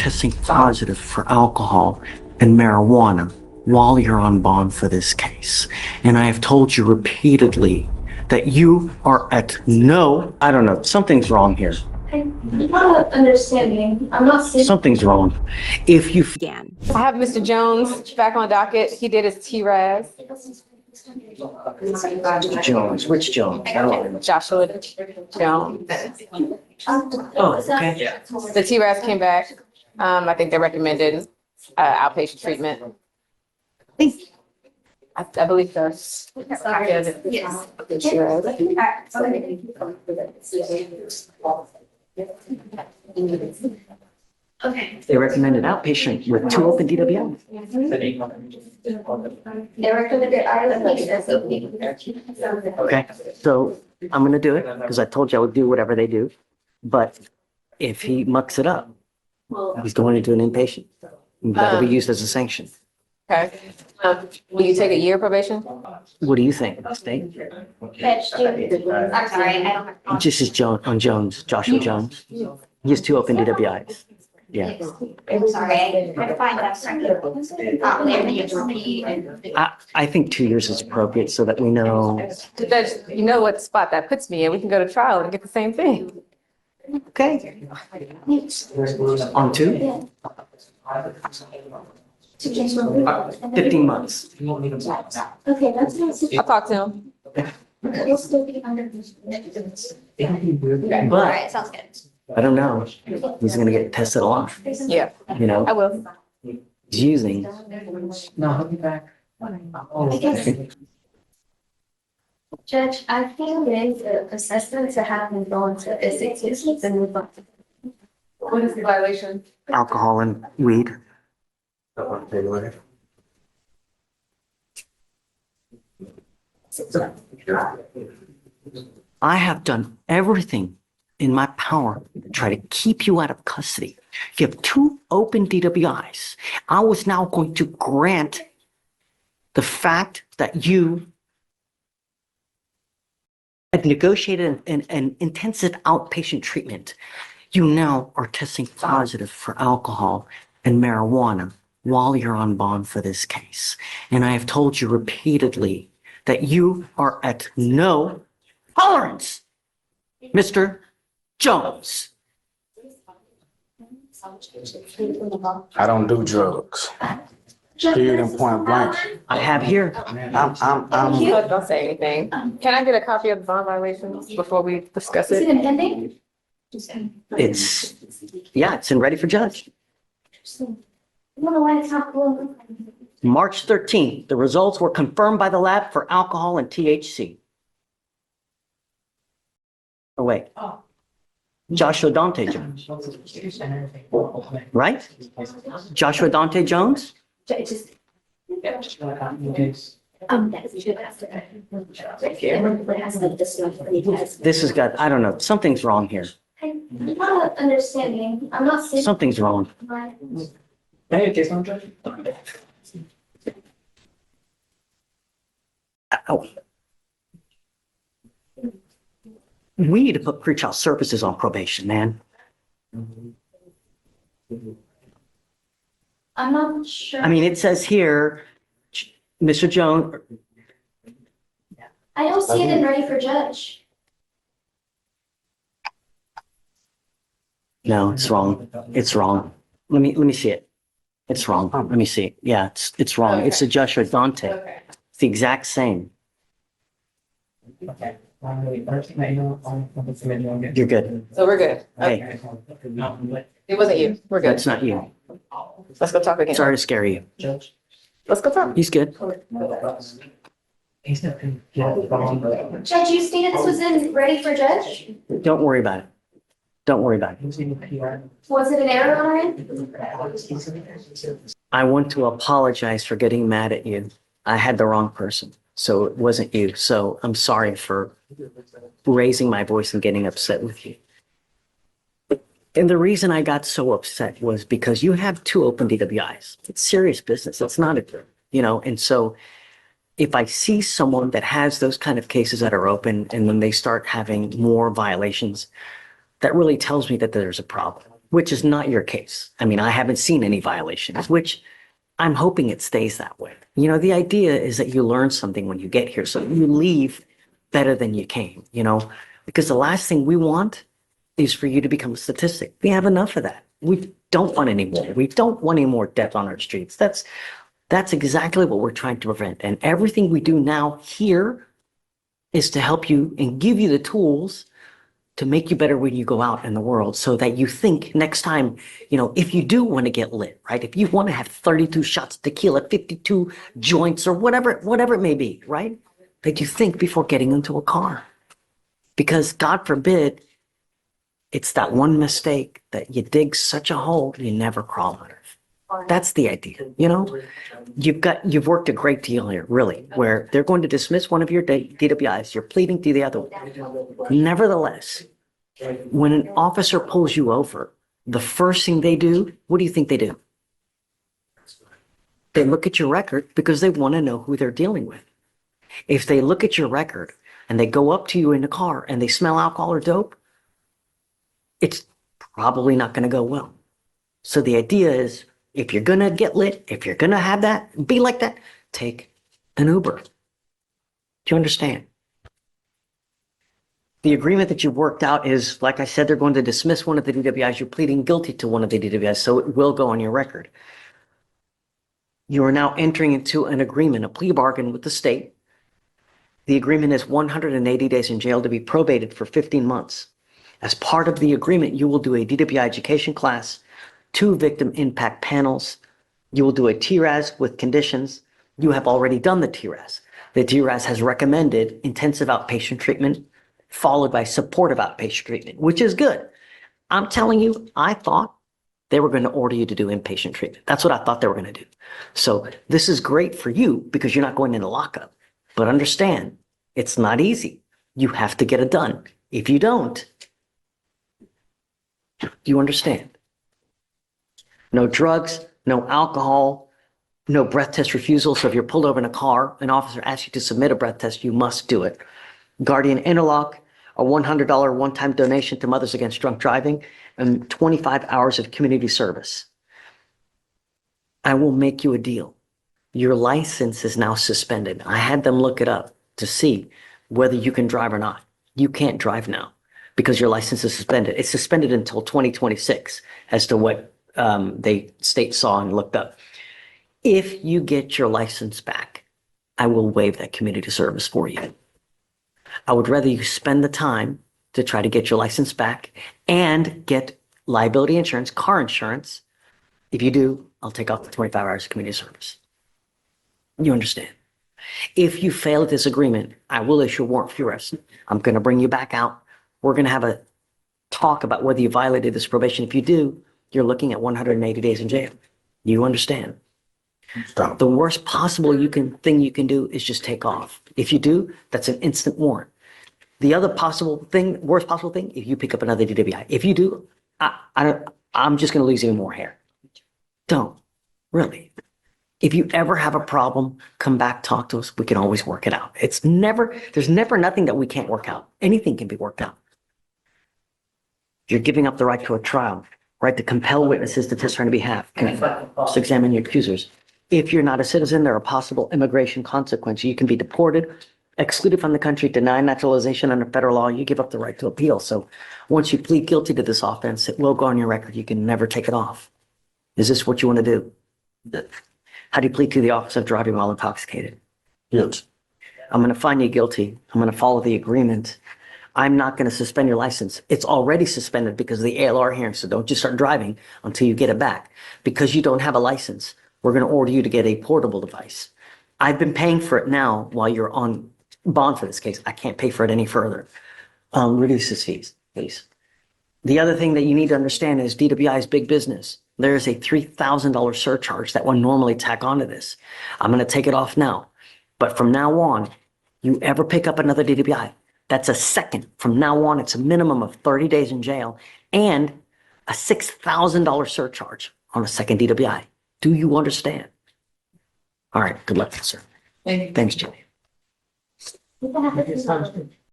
testing positive for alcohol and marijuana while you're on bond for this case. And I have told you repeatedly that you are at no, I don't know, something's wrong here. I'm not understanding. I'm not saying. Something's wrong. If you Again. I have Mr. Jones back on the docket. He did his TRAS. Jones, which Jones? I don't remember. Joshua Jones. Oh, okay. The TRAS came back. I think they recommended outpatient treatment. I believe so. Yes. Okay. They recommended outpatient with 2 open DWI. They recommended Okay, so I'm gonna do it because I told you I would do whatever they do. But if he mucks it up, he's going into an inpatient. That'll be used as a sanction. Okay. Will you take a year probation? What do you think, State? I'm sorry, I don't have. This is Jones, Joshua Jones. He has 2 open DWIs. Yeah. I'm sorry, I tried to find that. I think 2 years is appropriate so that we know. Judge, you know what spot that puts me in. We can go to trial and get the same thing. Okay. On 2? 15 months. Okay, that's not. I'll talk to him. It'll still be under. But Alright, sounds good. I don't know. He's gonna get tested a lot, Yeah, you know? I will. He's using. No, he'll be back. I guess. Judge, I feel there's an assessment to have him go into a 6 years and move on. What is the violation? Alcohol and weed. I have done everything in my power to try to keep you out of custody. You have 2 open DWIs. I was now going to grant the fact that you had negotiated an intensive outpatient treatment. You now are testing positive for alcohol and marijuana while you're on bond for this case. And I have told you repeatedly that you are at no tolerance, Mr. Jones. I don't do drugs. Period and point blank. I have here. Don't say anything. Can I get a copy of the bond violations before we discuss Is it it? impending? It's in ready for judge. I don't know why it's not cool. March 13th, the results were confirmed by the lab for alcohol and THC. Oh, wait. Joshua Dante Jones, right? Joshua Dante Jones? It just. That's This has got, I don't know, something's wrong here. I'm not understanding. I'm not saying. Something's wrong. Hey, case on judge. Oh. We need to put pretrial services on probation, man. I'm not sure. I mean, it says here, Mr. Jones, I don't see it in ready for judge. no, it's wrong. It's wrong. Let me see it. It's wrong. Let me see. Yeah, it's wrong. It's a Joshua Dante. Okay. It's the exact same. Okay. You're good. So we're good. Hey, It wasn't you. We're good. that's not you. Let's go talk again. Sorry to scare you. Judge. Let's go talk. He's good. He's not. Judge, you stated this was in ready for judge? Don't worry about it. Don't worry about it. Was it an error on our end? I want to apologize for getting mad at you. I had the wrong person, so it wasn't you. So I'm sorry for raising my voice and getting upset with you. And the reason I got so upset was because you have 2 open DWIs. It's serious business. It's not and so if I see someone that has those kind of cases that are open and then they start having more violations, that really tells me that there's a problem. which is not your case. I mean, I haven't seen any violations, which I'm hoping it stays that way. You know, the idea is that you learn something when you get here, so you leave better than you came, you know, because the last thing we want is for you to become a statistic. We have enough of that. We don't want any more. We don't want any more death on our streets. That's exactly what we're trying to prevent. And everything we do now here is to help you and give you the tools to make you better when you go out in the world, so that you think next time, you know, if you do want to get lit, right? If you want to have 32 shots of tequila, 52 joints, or whatever it may be, right? That you think before getting into a car. Because God forbid, it's that one mistake that you dig such a hole you never crawl out of. That's the idea, you know? You've worked a great deal here, really, where they're going to dismiss one of your DWIs, you're pleading to the other one. Nevertheless, when an officer pulls you over, the first thing they do, what do you think they do? They look at your record because they want to know who they're dealing with. If they look at your record and they go up to you in the car and they smell alcohol or dope, it's probably not going to go well. So the idea is, if you're going to get lit, if you're going to have that, be like that, take an Uber. Do you understand? The agreement that you worked out is, like I said, they're going to dismiss one of the DWIs. You're pleading guilty to one of the DWIs, so it will go on your record. You are now entering into an agreement, a plea bargain with the state. The agreement is 180 days in jail to be probated for 15 months. As part of the agreement, you will do a DWI education class, 2 victim impact panels. You will do a TRAS with conditions. You have already done the TRAS. The TRAS has recommended intensive outpatient treatment, followed by supportive outpatient treatment, which is good. I'm telling you, I thought they were going to order you to do inpatient treatment. That's what I thought they were going to do. So this is great for you because you're not going into lockup. But understand, it's not easy. You have to get it done. If you don't, you understand? No drugs, no alcohol, no breath test refusal. So if you're pulled over in a car, an officer asks you to submit a breath test, you must do it. Guardian interlock, a $100 one-time donation to Mothers Against Drunk Driving, and 25 hours of community service. I will make you a deal. Your license is now suspended. I had them look it up to see whether you can drive or not. You can't drive now because your license is suspended. It's suspended until 2026 as to what they state saw and looked up. If you get your license back, I will waive that community service for you. I would rather you spend the time to try to get your license back and get liability insurance, car insurance. If you do, I'll take off the 25 hours of community service. You understand? If you fail at this agreement, I will issue a warrant for your arrest. I'm going to bring you back out. We're going to have a talk about whether you violated this probation. If you do, you're looking at 180 days in jail. You understand? Stop. The worst possible thing you can do is just take off. If you do, that's an instant warrant. The other worst possible thing, if you pick up another DWI. If you do, I'm just going to lose even more hair. Don't. Really. If you ever have a problem, come back, talk to us. We can always work it out. There's never nothing that we can't work out. Anything can be worked out. You're giving up the right to a trial, right to compel witnesses to testify on your behalf, cross-examine your accusers. If you're not a citizen, there are possible immigration consequences. You can be deported, excluded from the country, denied naturalization under federal law. You give up the right to appeal. So once you plead guilty to this offense, it will go on your record. You can never take it off. Is this what you want to do? How do you plead to the offense of driving while intoxicated? Yes. I'm going to find you guilty. I'm going to follow the agreement. I'm not going to suspend your license. It's already suspended because of the ALR hearing. So don't just start driving until you get it back. Because you don't have a license, we're going to order you to get a portable device. I've been paying for it now while you're on bond for this case. I can't pay for it any further. Reduce his fees, please. The other thing that you need to understand is DWI is big business. There is a $3,000 surcharge that one normally tack onto this. I'm going to take it off now. But from now on, you ever pick up another DWI, that's a second. From now on, it's a minimum of 30 days in jail and a $6,000 surcharge on a second DWI. Do you understand? All right. Good luck, sir. Thanks, Jimmy. You can have it.